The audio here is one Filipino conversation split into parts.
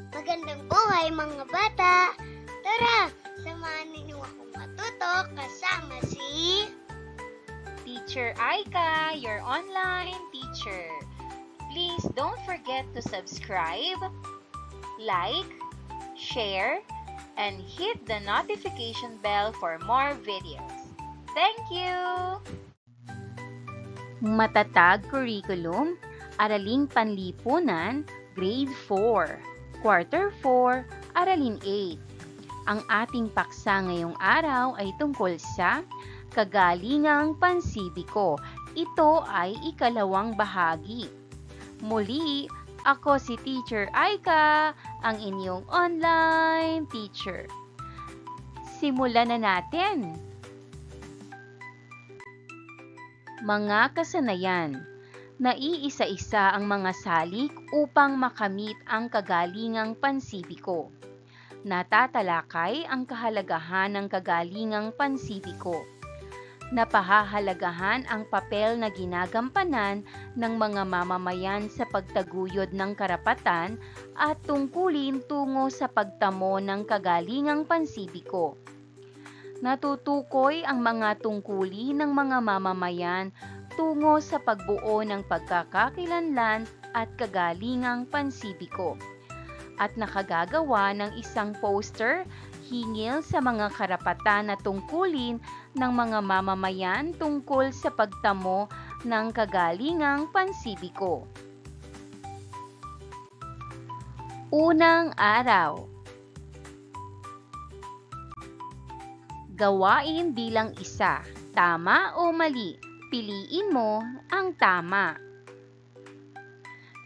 Magandang buhay mga bata! Tara, samahan ninyo akong matuto kasama si Teacher Aika, your online teacher. Please don't forget to subscribe, like, share, and hit the notification bell for more videos. Thank you! Matatag Curriculum, Araling Panlipunan, Grade 4. Quarter 4, Aralin 8. Ang ating paksa ngayong araw ay tungkol sa kagalingang pansibiko. Ito ay ikalawang bahagi. Muli, ako si Teacher Aika, ang inyong online teacher. Simulan na natin. Mga kasanayan. Naiisa-isa ang mga salik upang makamit ang kagalingang pansibiko. Natatalakay ang kahalagahan ng kagalingang pansibiko. Napahahalagahan ang papel na ginagampanan ng mga mamamayan sa pagtaguyod ng karapatan at tungkulin tungo sa pagtamo ng kagalingang pansibiko. Natutukoy ang mga tungkulin ng mga mamamayan tungo sa pagbuo ng pagkakakilanlan at kagalingang pansibiko at nakagagawa ng isang poster hingil sa mga karapatan na tungkulin ng mga mamamayan tungkol sa pagtamo ng kagalingang pansibiko. Unang araw. Gawain bilang isa, tama o mali? Piliin mo ang tama.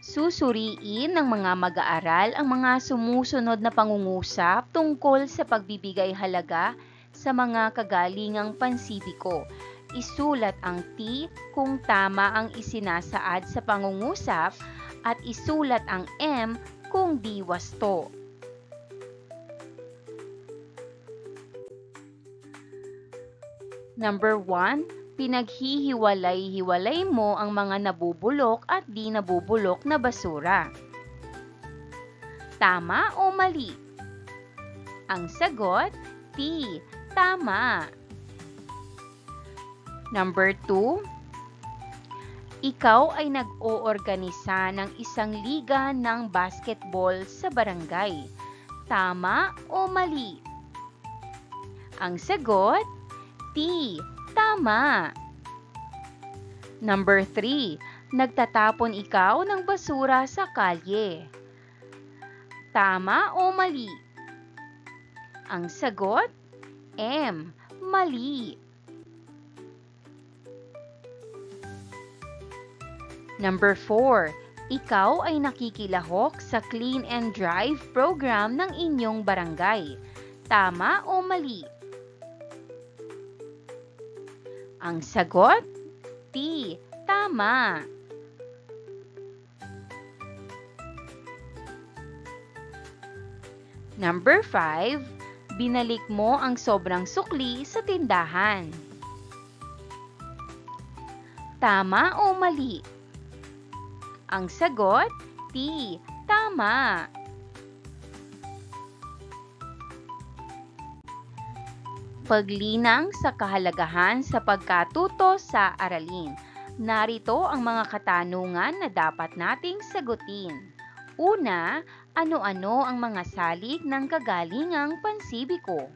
Susuriin ng mga mag-aaral ang mga sumusunod na pangungusap tungkol sa pagbibigay halaga sa mga kagalingang pansibiko. Isulat ang T kung tama ang isinasaad sa pangungusap at isulat ang M kung di wasto. Number 1. Pinaghihiwalay-hiwalay mo ang mga nabubulok at di nabubulok na basura. Tama o mali? Ang sagot, T. Tama. Number 2. Ikaw ay nag-oorganisa ng isang liga ng basketball sa barangay. Tama o mali? Ang sagot, T. Tama. Number 3. Nagtatapon ikaw ng basura sa kalye. Tama o mali? Ang sagot, M. Mali. Number 4. Ikaw ay nakikilahok sa Clean and Drive program ng inyong barangay. Tama o mali? Ang sagot, T. Tama. Number 5. Binalik mo ang sobrang sukli sa tindahan. Tama o mali? Ang sagot, T. Tama. Paglinang sa kahalagahan sa pagkatuto sa aralin. Narito ang mga katanungan na dapat nating sagutin. Una, ano-ano ang mga salik ng kagalingang pansibiko?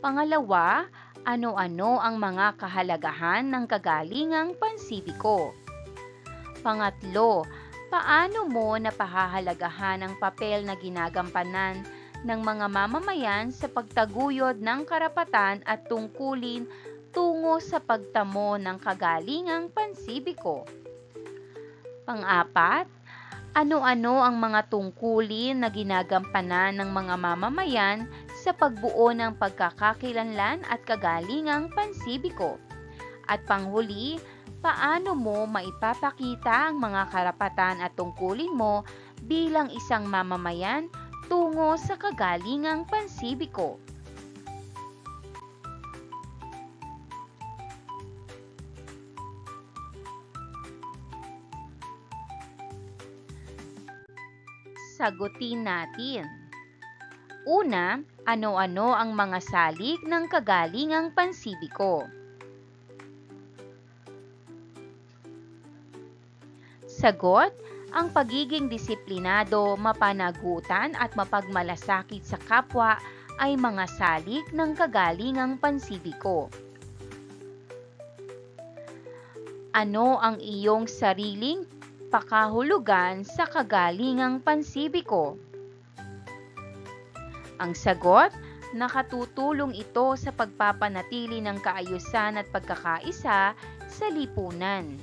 Pangalawa, ano-ano ang mga kahalagahan ng kagalingang pansibiko? Pangatlo, paano mo napahahalagahan ang papel na ginagampanan ng mga mamamayan sa pagtaguyod ng karapatan at tungkulin tungo sa pagtamo ng kagalingang pansibiko? Pang-apat, ano-ano ang mga tungkulin na ginagampanan ng mga mamamayan sa pagbuo ng pagkakakilanlan at kagalingang pansibiko? At panghuli, paano mo maipapakita ang mga karapatan at tungkulin mo bilang isang mamamayan tungo sa kagalingang pansibiko? sagutin natin. Una, ano-ano ang mga salik ng kagalingang pansibiko? Sagot, ang pagiging disiplinado, mapanagutan at mapagmalasakit sa kapwa ay mga salik ng kagalingang pansibiko. Ano ang iyong sariling pakahulugan sa kagalingang pansibiko? Ang sagot, nakatutulong ito sa pagpapanatili ng kaayusan at pagkakaisa sa lipunan.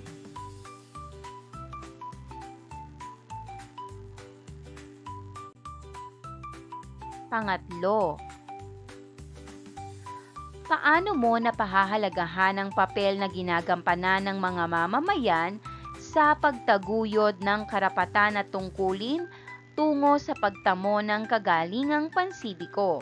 Pangatlo, paano mo napahahalagahan ang papel na ginagampanan ng mga mamamayan sa pagtaguyod ng karapatan at tungkulin tungo sa pagtamo ng kagalingang pansibiko?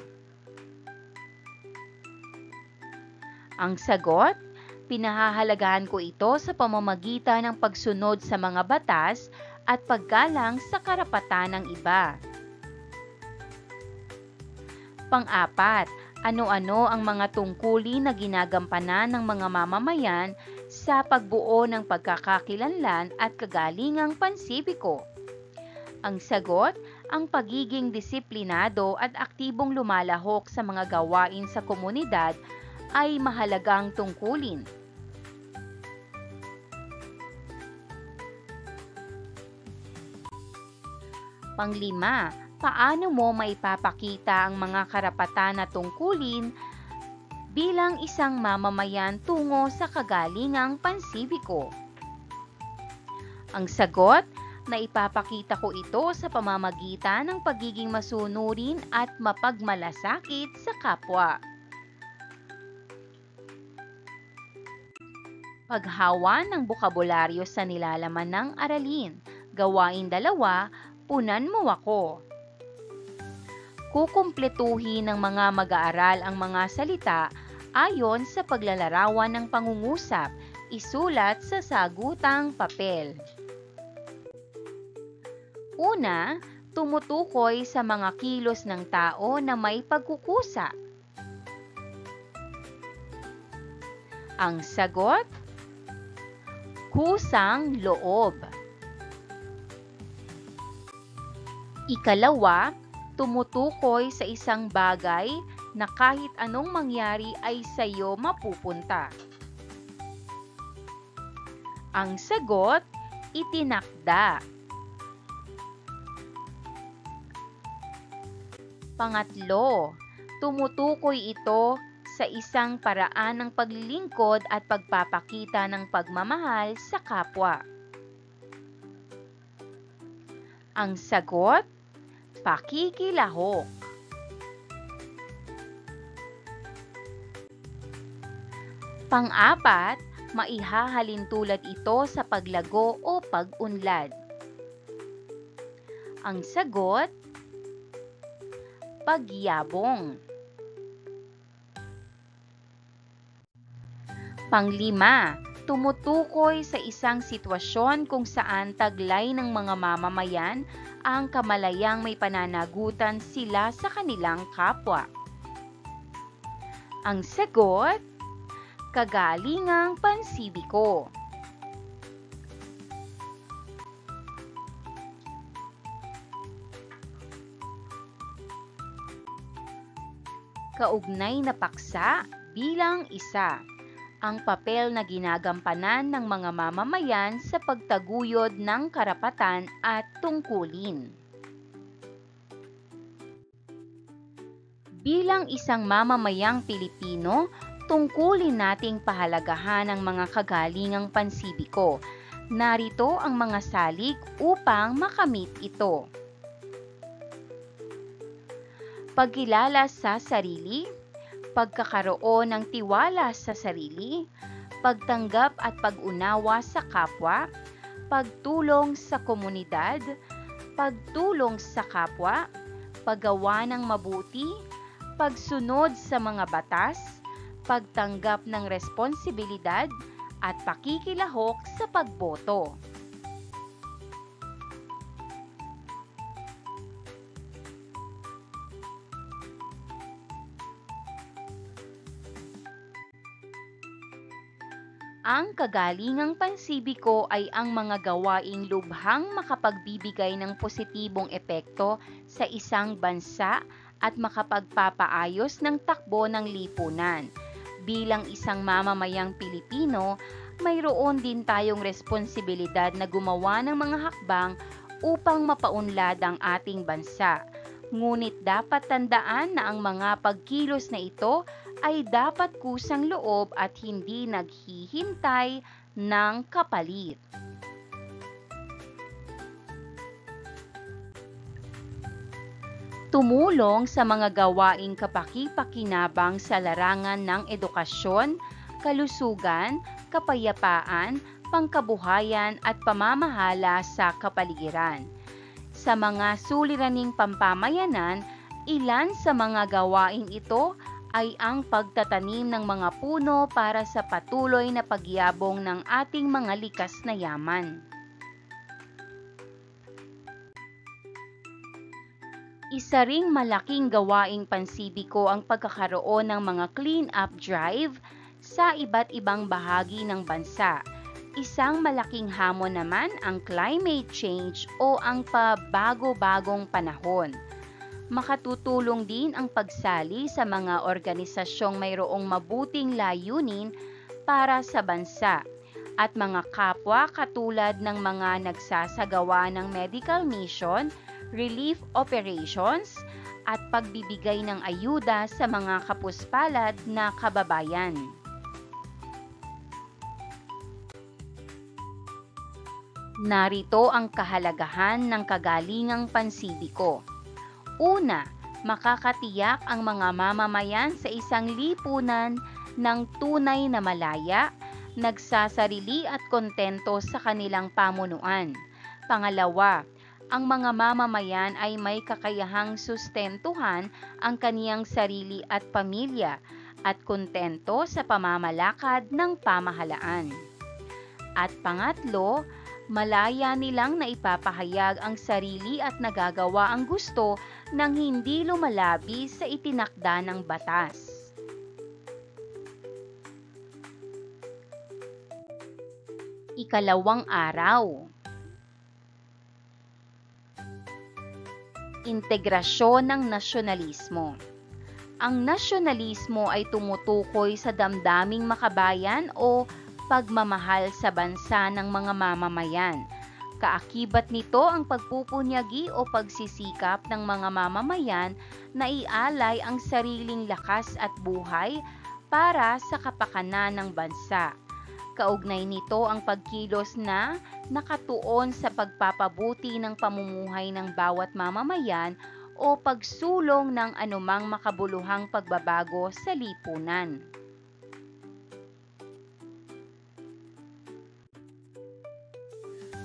Ang sagot, pinahahalagahan ko ito sa pamamagitan ng pagsunod sa mga batas at paggalang sa karapatan ng iba. Pang-apat, ano-ano ang mga tungkulin na ginagampanan ng mga mamamayan sa pagbuo ng pagkakakilanlan at kagalingang pansibiko? Ang sagot, ang pagiging disiplinado at aktibong lumalahok sa mga gawain sa komunidad ay mahalagang tungkulin. Panglima, paano mo maipapakita ang mga karapatan at tungkulin bilang isang mamamayan tungo sa kagalingang pansibiko? Ang sagot, naipapakita ko ito sa pamamagitan ng pagiging masunurin at mapagmalasakit sa kapwa. Paghawa ng bokabularyo sa nilalaman ng aralin. Gawain 2, punan mo ako. Kukumpletuhin ng mga mag-aaral ang mga salita ayon sa paglalarawan ng pangungusap. Isulat sa sagutang papel. Una, tumutukoy sa mga kilos ng tao na may pagkukusa. Ang sagot, kusang loob. Ikalawa, tumutukoy sa isang bagay na kahit anong mangyari ay sa'yo mapupunta. Ang sagot, itinakda. Pangatlo, tumutukoy ito sa isang paraan ng paglilingkod at pagpapakita ng pagmamahal sa kapwa. Ang sagot, pakikilahok. Pang-apat, maihahalin tulad ito sa paglago o pag-unlad. Ang sagot, pagyabong. Panglima, tumutukoy sa isang sitwasyon kung saan taglay ng mga mamamayan ang kamalayang may pananagutan sila sa kanilang kapwa. Ang sagot, kagalingang pansibiko. Kaugnay na paksa bilang isa. Ang papel na ginagampanan ng mga mamamayan sa pagtaguyod ng karapatan at tungkulin. Bilang isang mamamayang Pilipino, tungkulin nating pahalagahan ang mga kagalingang pansibiko. Narito ang mga salik upang makamit ito. Pagkilala sa sarili, pagkakaroon ng tiwala sa sarili, pagtanggap at pag-unawa sa kapwa, pagtulong sa komunidad, pagtulong sa kapwa, paggawa ng mabuti, pagsunod sa mga batas, pagtanggap ng responsibilidad, at pakikilahok sa pagboto. Ang kagalingang pansibiko ay ang mga gawaing lubhang makapagbibigay ng positibong epekto sa isang bansa at makapagpapaayos ng takbo ng lipunan. Bilang isang mamamayang Pilipino, mayroon din tayong responsibilidad na gumawa ng mga hakbang upang mapaunlad ang ating bansa. Ngunit dapat tandaan na ang mga pagkilos na ito ay dapat kusang loob at hindi naghihintay ng kapalit. Tumulong sa mga gawaing kapaki-pakinabang sa larangan ng edukasyon, kalusugan, kapayapaan, pangkabuhayan at pamamahala sa kapaligiran. Sa mga suliraning pampamayanan, ilan sa mga gawaing ito ay ang pagtatanim ng mga puno para sa patuloy na pagyabong ng ating mga likas na yaman. Isa ring malaking gawaing pansibiko ang pagkakaroon ng mga clean-up drive sa iba't ibang bahagi ng bansa. Isang malaking hamon naman ang climate change o ang pabago-bagong panahon. Makatutulong din ang pagsali sa mga organisasyong mayroong mabuting layunin para sa bansa at mga kapwa katulad ng mga nagsasagawa ng medical mission, relief operations, at pagbibigay ng ayuda sa mga kapuspalad na kababayan. Narito ang kahalagahan ng kagalingang pansibiko. Una, makakatiyak ang mga mamamayan sa isang lipunan ng tunay na malaya, nagsasarili at kontento sa kanilang pamunuan. Pangalawa, ang mga mamamayan ay may kakayahang sustentuhan ang kaniyang sarili at pamilya at kontento sa pamamalakad ng pamahalaan. At pangatlo, malaya nilang naipapahayag ang sarili at nagagawa ang gusto nang hindi lumalabi sa itinakda ng batas. Ikalawang araw. Integrasyon ng nasyonalismo. Ang nasyonalismo ay tumutukoy sa damdaming makabayan o pagmamahal sa bansa ng mga mamamayan. Kaakibat nito ang pagpupunyagi o pagsisikap ng mga mamamayan na ialay ang sariling lakas at buhay para sa kapakanan ng bansa. Kaugnay nito ang pagkilos na nakatuon sa pagpapabuti ng pamumuhay ng bawat mamamayan o pagsulong ng anumang makabuluhang pagbabago sa lipunan.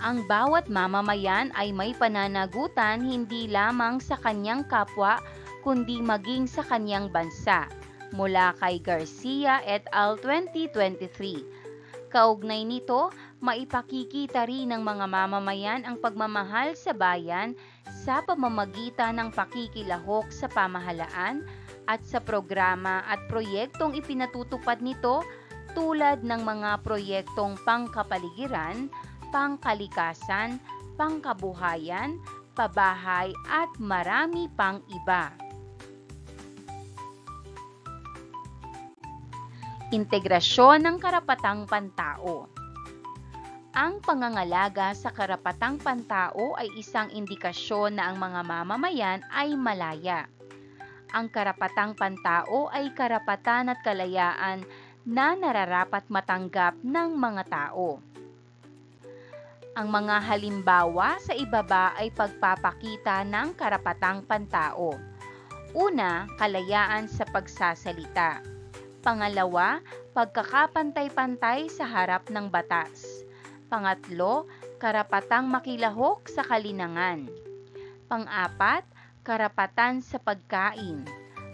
Ang bawat mamamayan ay may pananagutan hindi lamang sa kanyang kapwa kundi maging sa kanyang bansa. Mula kay Garcia et al. 2023. Kaugnay nito, maipakikita rin ng mga mamamayan ang pagmamahal sa bayan sa pamamagitan ng pakikilahok sa pamahalaan at sa programa at proyektong ipinatutupad nito tulad ng mga proyektong pangkapaligiran, pangkalikasan, pangkabuhayan, pabahay at marami pang iba. Integrasyon ng karapatang pantao. Ang pangangalaga sa karapatang pantao ay isang indikasyon na ang mga mamamayan ay malaya. Ang karapatang pantao ay karapatan at kalayaan na nararapat matanggap ng mga tao. Ang mga halimbawa sa ibaba ay pagpapakita ng karapatang pantao. Una, kalayaan sa pagsasalita. Pangalawa, pagkakapantay-pantay sa harap ng batas. Pangatlo, karapatang makilahok sa kalinangan. Pang-apat, karapatan sa pagkain.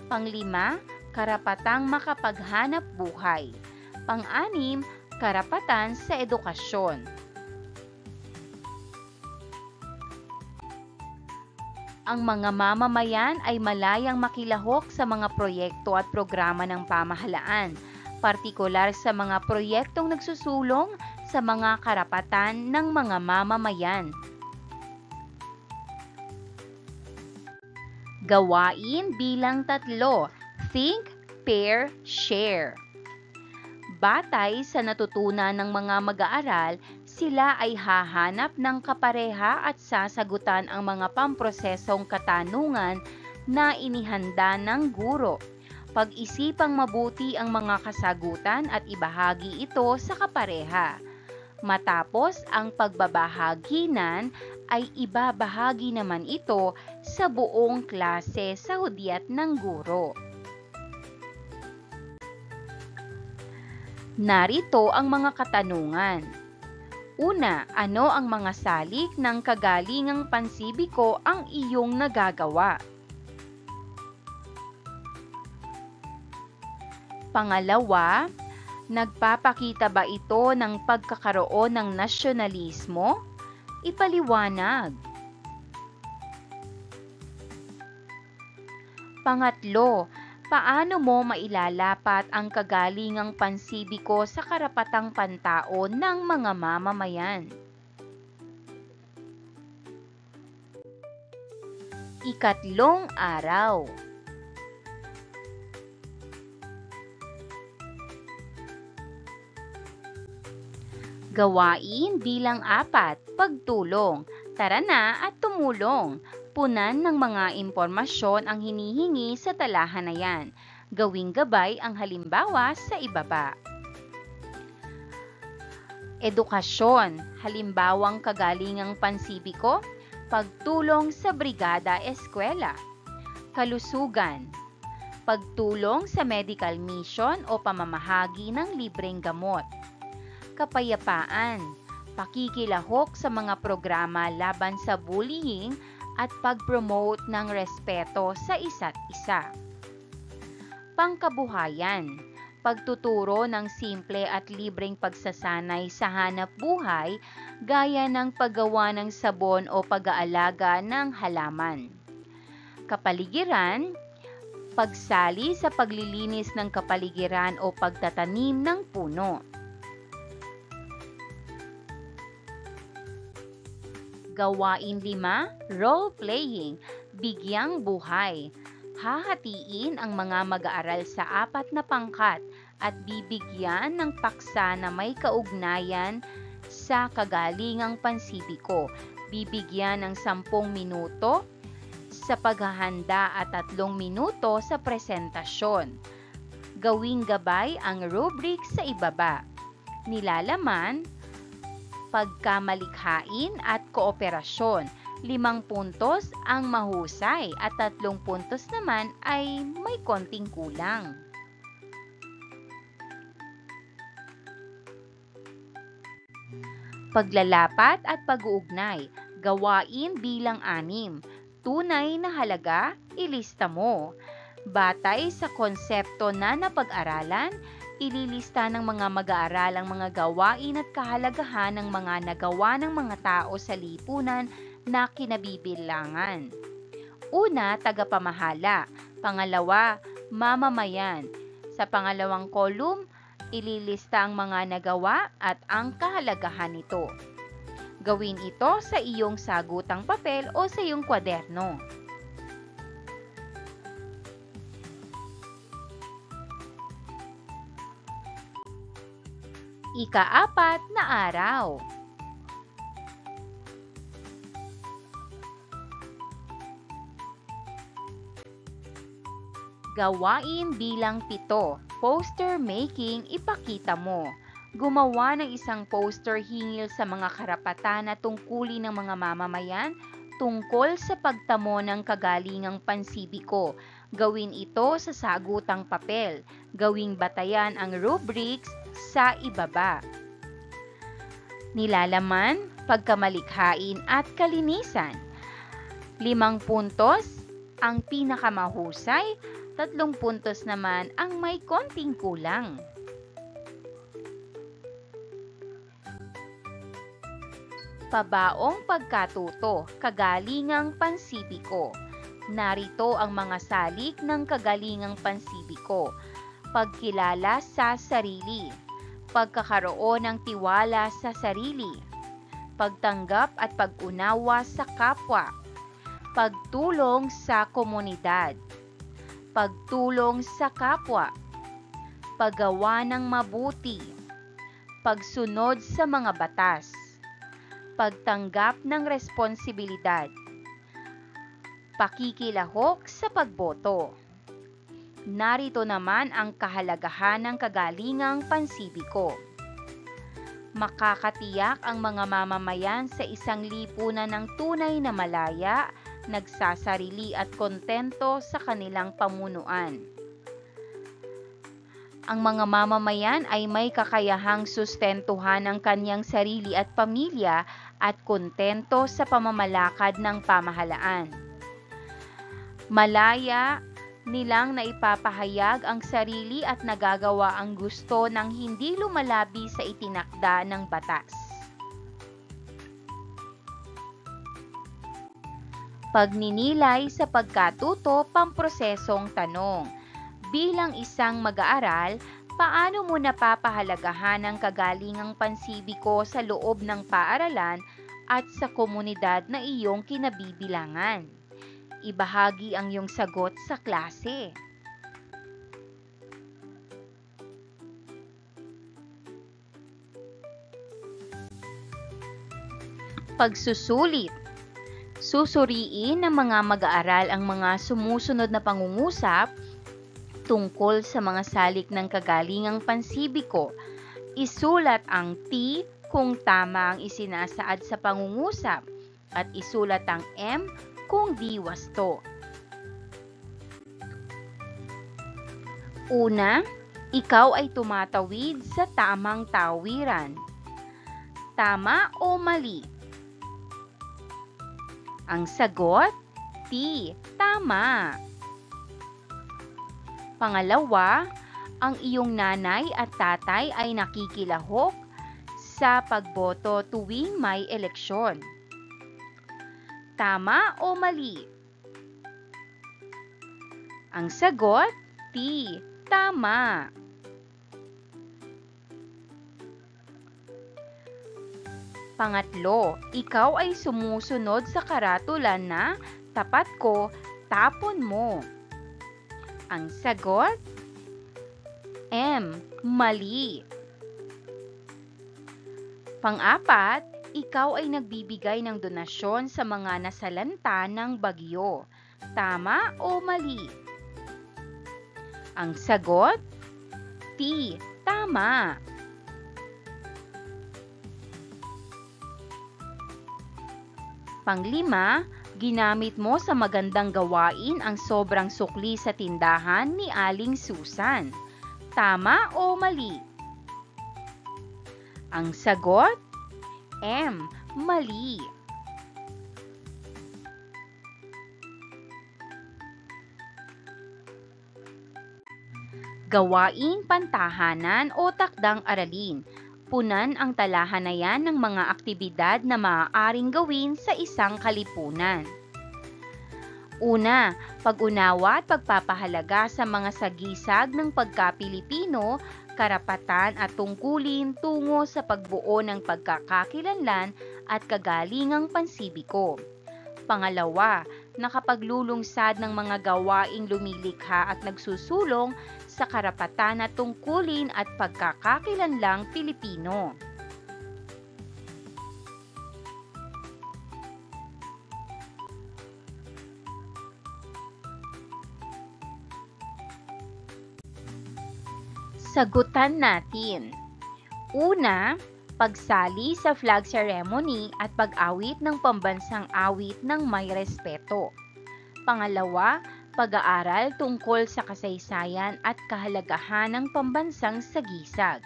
Panglima, karapatang makapaghanap buhay. Pang-anim, karapatan sa edukasyon. Ang mga mamamayan ay malayang makilahok sa mga proyekto at programa ng pamahalaan. partikular sa mga proyektong nagsusulong sa mga karapatan ng mga mamamayan. Gawain bilang 3. Think, Pair, Share. Batay sa natutunan ng mga mag-aaral, sila ay hahanap ng kapareha at sasagutan ang mga pamprosesong katanungan na inihanda ng guro. Pag-isipang mabuti ang mga kasagutan at ibahagi ito sa kapareha. Matapos ang pagbabahaginan, ay ibabahagi naman ito sa buong klase sa hudyat ng guro. Narito ang mga katanungan. Una, ano ang mga salik ng kagalingang pansibiko ang iyong nagagawa? Pangalawa, nagpapakita ba ito ng pagkakaroon ng nasyonalismo? Ipaliwanag. Pangatlo, paano mo mailalapat ang kagalingang pansibiko sa karapatang pantao ng mga mamamayan? Ikatlong araw. Gawain bilang 4, pagtulong. Tara na at tumulong. Punan ng mga impormasyon ang hinihingi sa talahan na yan. Gawing gabay ang halimbawa sa ibaba. Edukasyon, halimbawang kagalingang pansibiko, pagtulong sa brigada eskwela. Kalusugan, pagtulong sa medical mission o pamamahagi ng libreng gamot. Kapayapaan, pakikilahok sa mga programa laban sa bullying at pag-promote ng respeto sa isa't isa. Pangkabuhayan, pagtuturo ng simple at libreng pagsasanay sa hanap buhay gaya ng paggawa ng sabon o pag-aalaga ng halaman. Kapaligiran, pagsali sa paglilinis ng kapaligiran o pagtatanim ng puno. Gawain 5, role-playing, bigyang buhay. Hahatiin ang mga mag-aaral sa 4 na pangkat at bibigyan ng paksa na may kaugnayan sa kagalingang pansibiko. Bibigyan ng 10 minuto sa paghahanda at 3 minuto sa presentasyon. Gawing gabay ang rubric sa ibaba. Nilalaman, pagkamalikhain at kooperasyon. 5 puntos ang mahusay at 3 puntos naman ay may konting kulang. Paglalapat at pag-uugnay, gawain bilang 6. Tunay na halaga, ilista mo. Batay sa konsepto na napag-aralan, ililista ng mga mag-aaral ang mga gawain at kahalagahan ng mga nagawa ng mga tao sa lipunan na kinabibilangan. Una, tagapamahala. Pangalawa, mamamayan. Sa pangalawang kolum, ililista ang mga nagawa at ang kahalagahan nito. Gawin ito sa iyong sagutang papel o sa iyong kwaderno. Ika-4 na araw. Gawain bilang 7, poster making, ipakita mo. Gumawa ng isang poster hingil sa mga karapatan at tungkulin ng mga mamamayan tungkol sa pagtamo ng kagalingang pansibiko. Gawin ito sa sagutang papel. Gawing batayan ang rubrics sa ibaba. Nilalaman, pagkamalikhain at kalinisan. 5 puntos ang pinakamahusay, 3 puntos naman ang may konting kulang. Pabaong pagkatuto, kagalingang pansibiko. Narito ang mga salik ng kagalingang pansibiko. pagkilala sa sarili, pagkakaroon ng tiwala sa sarili, pagtanggap at pag-unawa sa kapwa, pagtulong sa komunidad, pagtulong sa kapwa, paggawa ng mabuti, pagsunod sa mga batas, pagtanggap ng responsibilidad, pakikilahok sa pagboto. Narito naman ang kahalagahan ng kagalingang pansibiko. Makakatiyak ang mga mamamayan sa isang lipunan ng tunay na malaya, nagsasarili at kontento sa kanilang pamunuan. Ang mga mamamayan ay may kakayahang sustentuhan ang kanyang sarili at pamilya at kontento sa pamamalakad ng pamahalaan. Malaya nilang naipapahayag ang sarili at nagagawa ang gusto ng hindi lumalabi sa itinakda ng batas. Pagninilay sa pagkatuto, pamprosesong tanong. Bilang isang mag-aaral, paano mo napapahalagahan ang kagalingang pansibiko sa loob ng paaralan at sa komunidad na iyong kinabibilangan? Ibahagi ang iyong sagot sa klase. Pagsusulit. Susuriin ng mga mag-aaral ang mga sumusunod na pangungusap tungkol sa mga salik ng kagalingang pansibiko. Isulat ang T kung tama ang isinasaad sa pangungusap at isulat ang M kung di wasto. Una, ikaw ay tumatawid sa tamang tawiran. Tama o mali? Ang sagot, T. Tama. Pangalawa, ang iyong nanay at tatay ay nakikilahok sa pagboto tuwing may eleksyon. Tama o mali? Ang sagot, T. Tama. Pangatlo, ikaw ay sumusunod sa karatulan na tapat ko, tapon mo. Ang sagot, M. Mali. Pang-apat, ikaw ay nagbibigay ng donasyon sa mga nasalanta ng bagyo. Tama o mali? Ang sagot, T. Tama. Panglima, ginamit mo sa magandang gawain ang sobrang sukli sa tindahan ni Aling Susan. Tama o mali? Ang sagot, M. Mali. Gawain pantahanan o takdang aralin. Punan ang talahanayan ng mga aktibidad na maaaring gawin sa isang kalipunan. Una, pag-unawa at pagpapahalaga sa mga sagisag ng pagka-Pilipino, karapatan at tungkulin tungo sa pagbuo ng pagkakakilanlan at kagalingang pansibiko. Pangalawa, nakapaglulungsad ng mga gawaing lumilikha at nagsusulong sa karapatan at tungkulin at pagkakakilanlang Pilipino. Sagutan natin. Una, pagsali sa flag ceremony at pag-awit ng pambansang awit ng may respeto. Pangalawa, pag-aaral tungkol sa kasaysayan at kahalagahan ng pambansang sagisag.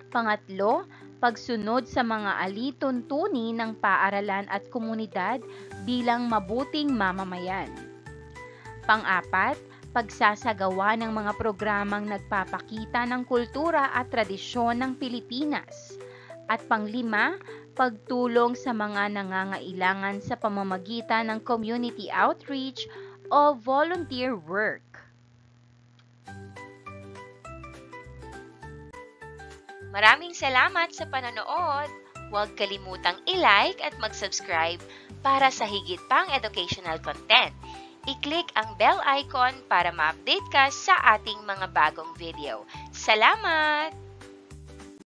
Pangatlo, pagsunod sa mga alituntunin ng paaralan at komunidad bilang mabuting mamamayan. Pang-apat, pagsasagawa ng mga programang nagpapakita ng kultura at tradisyon ng Pilipinas. At panglima, pagtulong sa mga nangangailangan sa pamamagitan ng community outreach o volunteer work. Maraming salamat sa panonood! Huwag kalimutang i-like at mag-subscribe para sa higit pang educational content. I-click ang bell icon para ma-update ka sa ating mga bagong video. Salamat!